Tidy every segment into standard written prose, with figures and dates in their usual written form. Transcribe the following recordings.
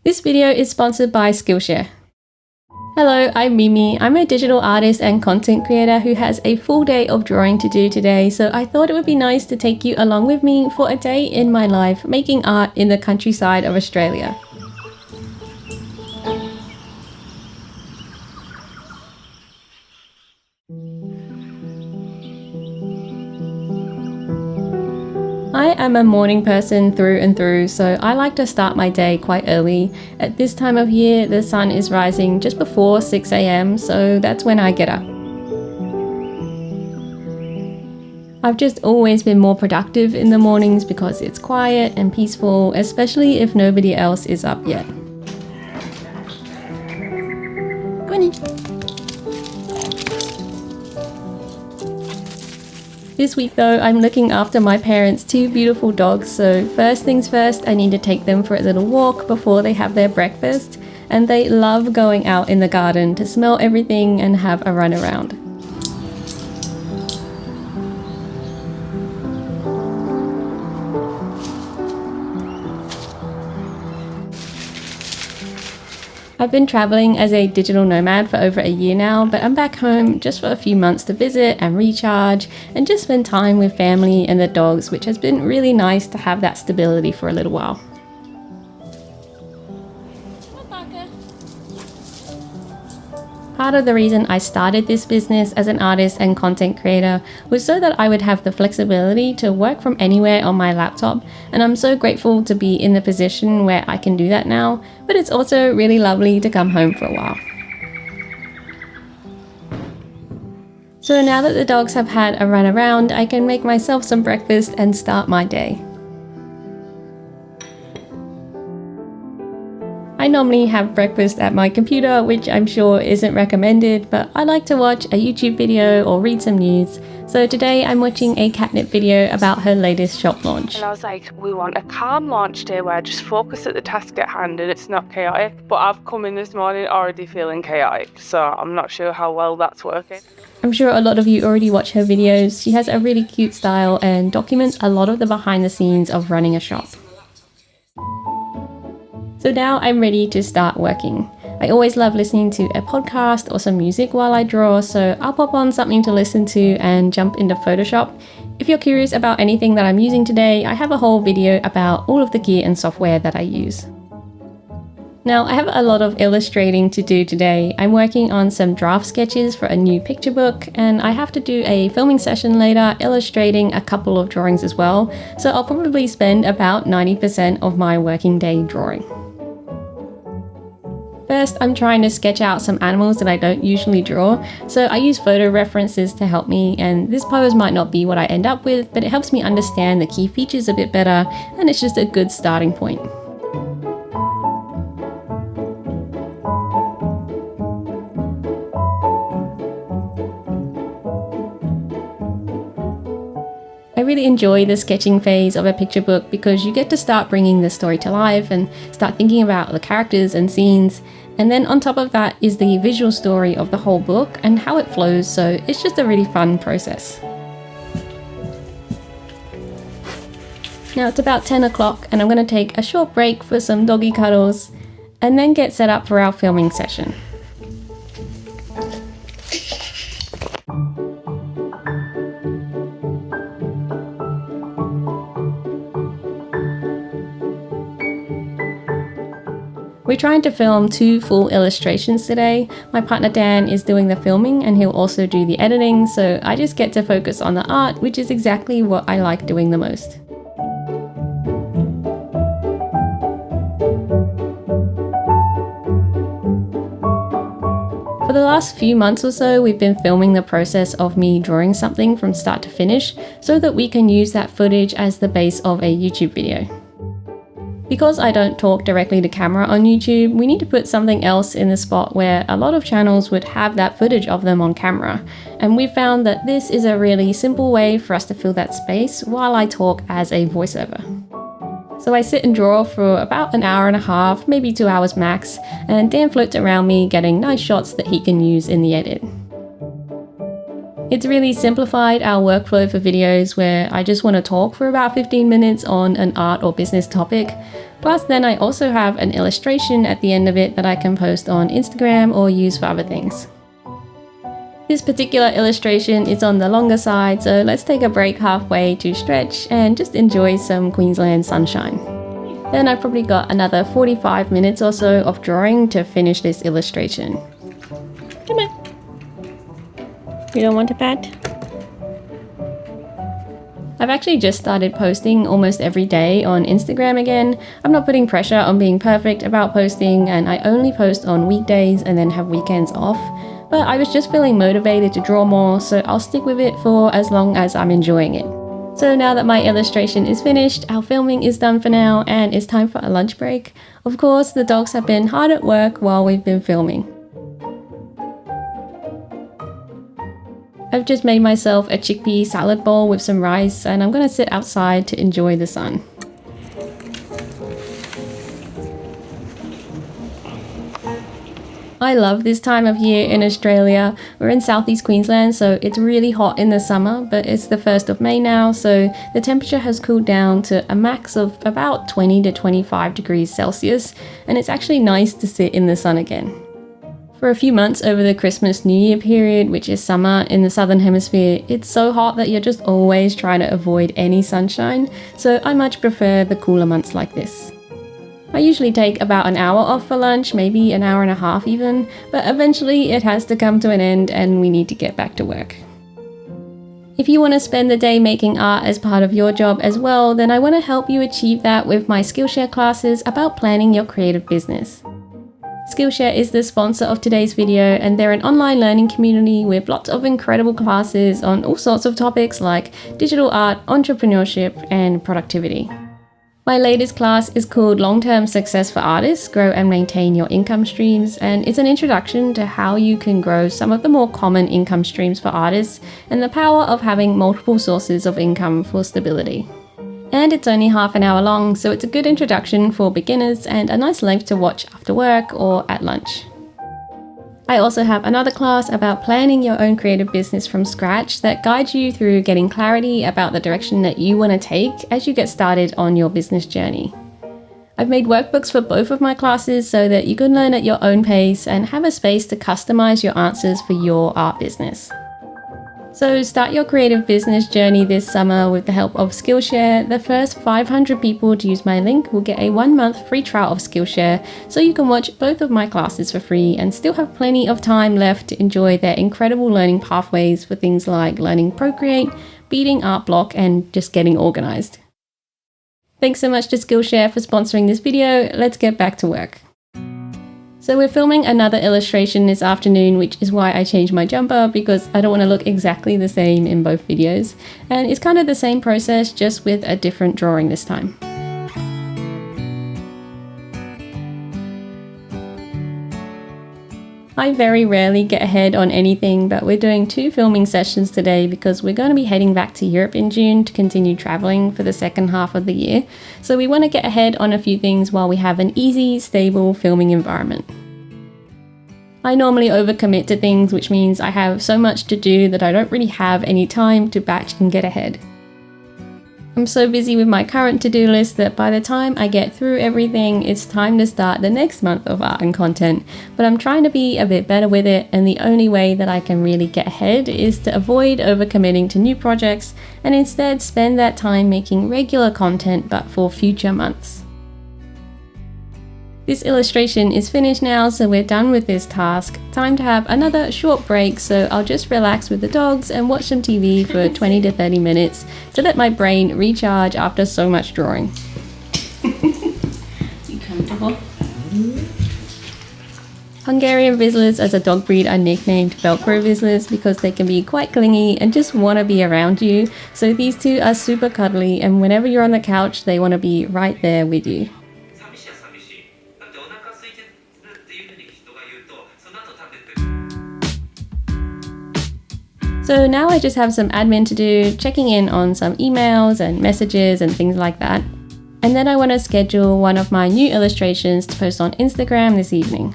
This video is sponsored by Skillshare. Hello, I'm Mimi. I'm a digital artist and content creator who has a full day of drawing to do today, so I thought it would be nice to take you along with me for a day in my life making art in the countryside of Australia. I am a morning person through and through, so I like to start my day quite early. At this time of year, the sun is rising just before 6 a.m, so that's when I get up. I've just always been more productive in the mornings because it's quiet and peaceful, especially if nobody else is up yet. Go on in. This week though, I'm looking after my parents' two beautiful dogs, so first things first, I need to take them for a little walk before they have their breakfast, and they love going out in the garden to smell everything and have a run around. I've been traveling as a digital nomad for over a year now, but I'm back home just for a few months to visit and recharge and just spend time with family and the dogs, which has been really nice to have that stability for a little while. Part of the reason I started this business as an artist and content creator was so that I would have the flexibility to work from anywhere on my laptop, and I'm so grateful to be in the position where I can do that now, but it's also really lovely to come home for a while. So now that the dogs have had a run around, I can make myself some breakfast and start my day. I normally have breakfast at my computer, which I'm sure isn't recommended, but I like to watch a YouTube video or read some news. So today I'm watching a catnip video about her latest shop launch. And I was like, we want a calm launch day where I just focus at the task at hand and it's not chaotic. But I've come in this morning already feeling chaotic, so I'm not sure how well that's working. I'm sure a lot of you already watch her videos. She has a really cute style and documents a lot of the behind the scenes of running a shop. So now I'm ready to start working. I always love listening to a podcast or some music while I draw, so I'll pop on something to listen to and jump into Photoshop. If you're curious about anything that I'm using today, I have a whole video about all of the gear and software that I use. Now, I have a lot of illustrating to do today. I'm working on some draft sketches for a new picture book, and I have to do a filming session later illustrating a couple of drawings as well, so I'll probably spend about 90% of my working day drawing. First, I'm trying to sketch out some animals that I don't usually draw, so I use photo references to help me, and this pose might not be what I end up with, but it helps me understand the key features a bit better, and it's just a good starting point. I really enjoy the sketching phase of a picture book because you get to start bringing the story to life and start thinking about the characters and scenes, and then on top of that is the visual story of the whole book and how it flows, so it's just a really fun process. Now it's about 10 o'clock and I'm going to take a short break for some doggy cuddles and then get set up for our filming session. We're trying to film 2 full illustrations today. My partner Dan is doing the filming and he'll also do the editing, so I just get to focus on the art, which is exactly what I like doing the most. For the last few months or so, we've been filming the process of me drawing something from start to finish so that we can use that footage as the base of a YouTube video. Because I don't talk directly to camera on YouTube, we need to put something else in the spot where a lot of channels would have that footage of them on camera. And we found that this is a really simple way for us to fill that space while I talk as a voiceover. So I sit and draw for about an hour and a half, maybe 2 hours max, and Dan floats around me getting nice shots that he can use in the edit. It's really simplified our workflow for videos where I just want to talk for about 15 minutes on an art or business topic. Plus then I also have an illustration at the end of it that I can post on Instagram or use for other things. This particular illustration is on the longer side, so let's take a break halfway to stretch and just enjoy some Queensland sunshine. Then I've probably got another 45 minutes or so of drawing to finish this illustration. Come on. You don't want a pat? I've actually just started posting almost every day on Instagram again. I'm not putting pressure on being perfect about posting, and I only post on weekdays and then have weekends off. But I was just feeling motivated to draw more, so I'll stick with it for as long as I'm enjoying it. So now that my illustration is finished, our filming is done for now, and it's time for a lunch break. Of course, the dogs have been hard at work while we've been filming. I've just made myself a chickpea salad bowl with some rice, and I'm going to sit outside to enjoy the sun. I love this time of year in Australia. We're in southeast Queensland, so it's really hot in the summer, but it's the 1st of May now, so the temperature has cooled down to a max of about 20 to 25 degrees Celsius, and it's actually nice to sit in the sun again. For a few months over the Christmas New Year period, which is summer in the southern hemisphere, it's so hot that you're just always trying to avoid any sunshine, so I much prefer the cooler months like this. I usually take about an hour off for lunch, maybe an hour and a half even, but eventually it has to come to an end and we need to get back to work. If you want to spend the day making art as part of your job as well, then I want to help you achieve that with my Skillshare classes about planning your creative business. Skillshare is the sponsor of today's video, and they're an online learning community with lots of incredible classes on all sorts of topics like digital art, entrepreneurship, and productivity. My latest class is called Long-Term Success for Artists, Grow and Maintain Your Income Streams, and it's an introduction to how you can grow some of the more common income streams for artists and the power of having multiple sources of income for stability. And it's only half an hour long, so it's a good introduction for beginners and a nice length to watch after work or at lunch. I also have another class about planning your own creative business from scratch that guides you through getting clarity about the direction that you want to take as you get started on your business journey. I've made workbooks for both of my classes so that you can learn at your own pace and have a space to customize your answers for your art business. So start your creative business journey this summer with the help of Skillshare. The first 500 people to use my link will get a 1-month free trial of Skillshare, so you can watch both of my classes for free and still have plenty of time left to enjoy their incredible learning pathways for things like learning Procreate, beating art block, and just getting organized. Thanks so much to Skillshare for sponsoring this video. Let's get back to work. So we're filming another illustration this afternoon, which is why I changed my jumper, because I don't want to look exactly the same in both videos. And it's kind of the same process, just with a different drawing this time. I very rarely get ahead on anything, but we're doing 2 filming sessions today because we're going to be heading back to Europe in June to continue traveling for the second half of the year. So we want to get ahead on a few things while we have an easy, stable filming environment. I normally overcommit to things, which means I have so much to do that I don't really have any time to batch and get ahead. I'm so busy with my current to-do list that by the time I get through everything, it's time to start the next month of art and content. But I'm trying to be a bit better with it, and the only way that I can really get ahead is to avoid overcommitting to new projects and instead spend that time making regular content but for future months. This illustration is finished now, so we're done with this task. Time to have another short break, so I'll just relax with the dogs and watch some TV for 20 to 30 minutes to let my brain recharge after so much drawing. You comfortable? Hungarian Vizslas as a dog breed are nicknamed Velcro Vizslas because they can be quite clingy and just want to be around you. So these two are super cuddly, and whenever you're on the couch, they want to be right there with you. So now I just have some admin to do, checking in on some emails and messages and things like that. And then I want to schedule one of my new illustrations to post on Instagram this evening.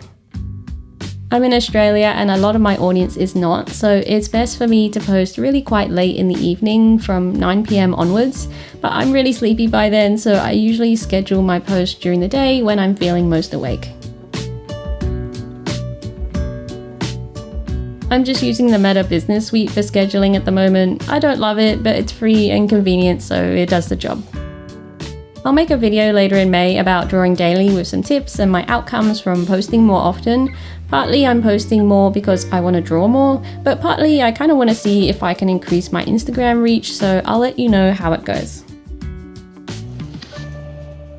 I'm in Australia and a lot of my audience is not, so it's best for me to post really quite late in the evening from 9 p.m. onwards, but I'm really sleepy by then, so I usually schedule my posts during the day when I'm feeling most awake. I'm just using the Meta Business Suite for scheduling at the moment. I don't love it, but it's free and convenient, so it does the job. I'll make a video later in May about drawing daily with some tips and my outcomes from posting more often. Partly I'm posting more because I want to draw more, but partly I kind of want to see if I can increase my Instagram reach, so I'll let you know how it goes.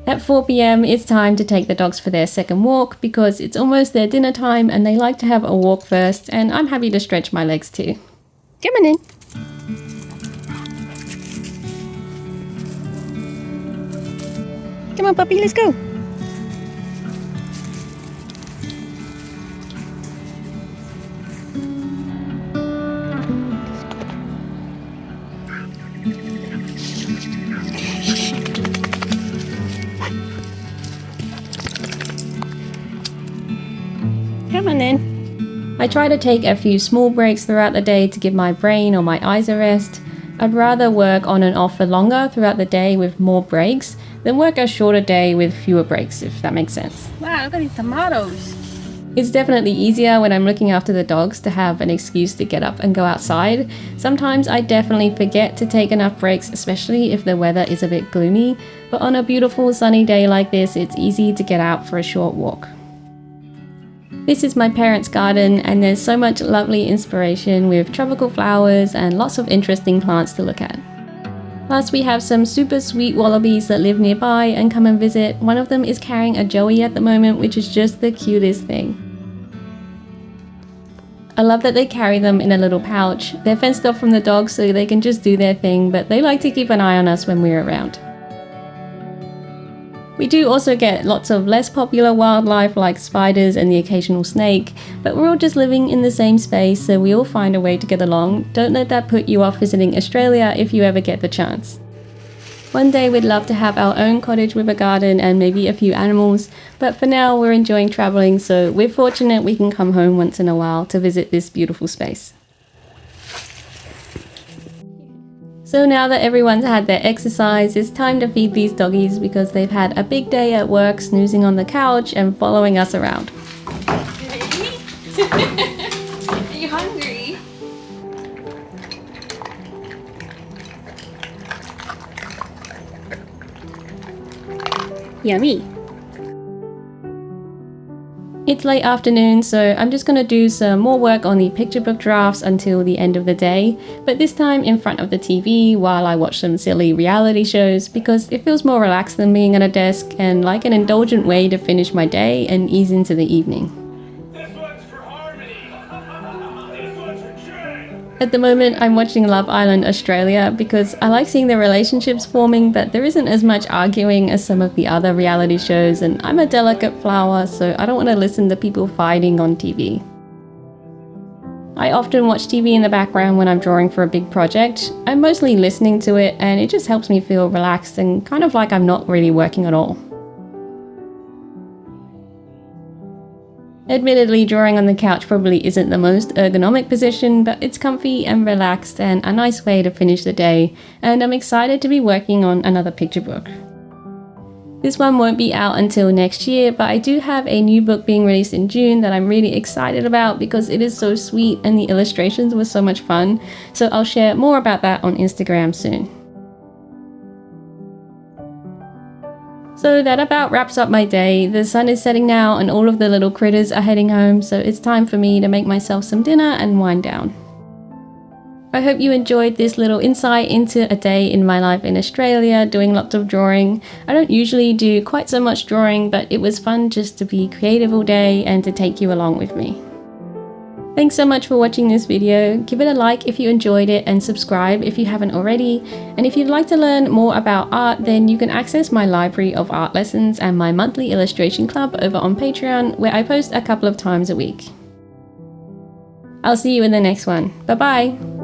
At 4 p.m, it's time to take the dogs for their second walk because it's almost their dinner time and they like to have a walk first, and I'm happy to stretch my legs too. Come on in. Come on, puppy, let's go. Come on then. I try to take a few small breaks throughout the day to give my brain or my eyes a rest. I'd rather work on and off for longer throughout the day with more breaks than work a shorter day with fewer breaks, if that makes sense. Wow, look at these tomatoes. It's definitely easier when I'm looking after the dogs to have an excuse to get up and go outside. Sometimes I definitely forget to take enough breaks, especially if the weather is a bit gloomy, but on a beautiful sunny day like this, it's easy to get out for a short walk. This is my parents' garden, and there's so much lovely inspiration with tropical flowers and lots of interesting plants to look at. Plus we have some super sweet wallabies that live nearby and come and visit. One of them is carrying a joey at the moment, which is just the cutest thing. I love that they carry them in a little pouch. They're fenced off from the dogs so they can just do their thing, but they like to keep an eye on us when we're around. We do also get lots of less popular wildlife like spiders and the occasional snake, but we're all just living in the same space, so we all find a way to get along. Don't let that put you off visiting Australia if you ever get the chance. One day we'd love to have our own cottage with a garden and maybe a few animals, but for now we're enjoying traveling, so we're fortunate we can come home once in a while to visit this beautiful space. So now that everyone's had their exercise, it's time to feed these doggies because they've had a big day at work snoozing on the couch and following us around. Are you hungry? Yummy! It's late afternoon, so I'm just going to do some more work on the picture book drafts until the end of the day, but this time in front of the TV while I watch some silly reality shows because it feels more relaxed than being at a desk and like an indulgent way to finish my day and ease into the evening. At the moment, I'm watching Love Island Australia because I like seeing the relationships forming, but there isn't as much arguing as some of the other reality shows, and I'm a delicate flower, so I don't want to listen to people fighting on TV. I often watch TV in the background when I'm drawing for a big project. I'm mostly listening to it, and it just helps me feel relaxed and kind of like I'm not really working at all. Admittedly, drawing on the couch probably isn't the most ergonomic position, but it's comfy and relaxed and a nice way to finish the day, and I'm excited to be working on another picture book. This one won't be out until next year, but I do have a new book being released in June that I'm really excited about because it is so sweet and the illustrations were so much fun, so I'll share more about that on Instagram soon. So that about wraps up my day. The sun is setting now and all of the little critters are heading home, so it's time for me to make myself some dinner and wind down. I hope you enjoyed this little insight into a day in my life in Australia, doing lots of drawing. I don't usually do quite so much drawing, but it was fun just to be creative all day and to take you along with me. Thanks so much for watching this video. Give it a like if you enjoyed it and subscribe if you haven't already. And if you'd like to learn more about art, then you can access my library of art lessons and my monthly illustration club over on Patreon, where I post a couple of times a week. I'll see you in the next one. Bye bye!